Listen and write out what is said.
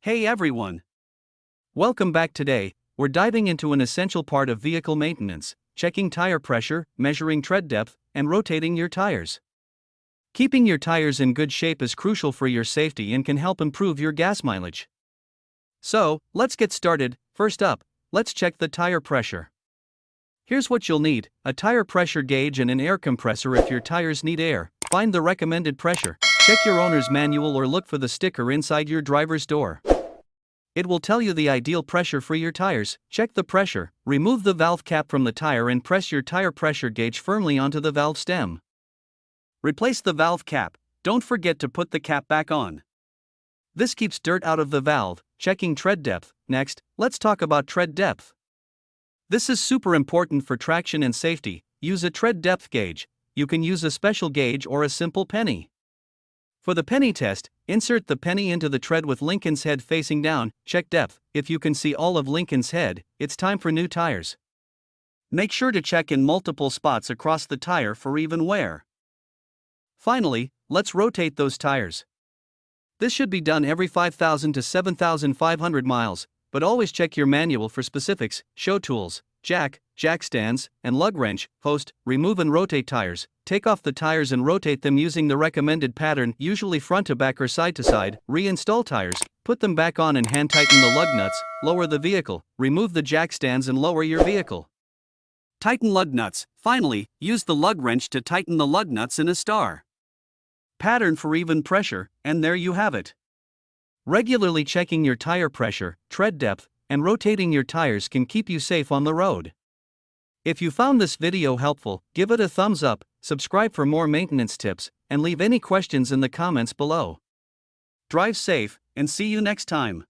Hey everyone! Welcome back. Today, we're diving into an essential part of vehicle maintenance: checking tire pressure, measuring tread depth, and rotating your tires. Keeping your tires in good shape is crucial for your safety and can help improve your gas mileage. So, let's get started. First up, let's check the tire pressure. Here's what you'll need: a tire pressure gauge and an air compressor if your tires need air. Find the recommended pressure. Check your owner's manual or look for the sticker inside your driver's door. It will tell you the ideal pressure for your tires. Check the pressure, remove the valve cap from the tire and press your tire pressure gauge firmly onto the valve stem. Replace the valve cap. Don't forget to put the cap back on. This keeps dirt out of the valve. Checking tread depth. Next, let's talk about tread depth. This is super important for traction and safety. Use a tread depth gauge. You can use a special gauge or a simple penny. For the penny test, insert the penny into the tread with Lincoln's head facing down. Check depth. If you can see all of Lincoln's head, it's time for new tires. Make sure to check in multiple spots across the tire for even wear. Finally, let's rotate those tires. This should be done every 5,000 to 7,500 miles, but always check your manual for specifics. Show tools, jack stands, and lug wrench. Host, remove and rotate tires. Take off the tires and rotate them using the recommended pattern, usually front to back or side to side. Reinstall tires. Put them back on and hand tighten the lug nuts. Lower the vehicle. Remove the jack stands and lower your vehicle. Tighten lug nuts. Finally, use the lug wrench to tighten the lug nuts in a star pattern for even pressure, and there you have it. Regularly checking your tire pressure, tread depth, and rotating your tires can keep you safe on the road. If you found this video helpful, give it a thumbs up, subscribe for more maintenance tips, and leave any questions in the comments below. Drive safe, and see you next time.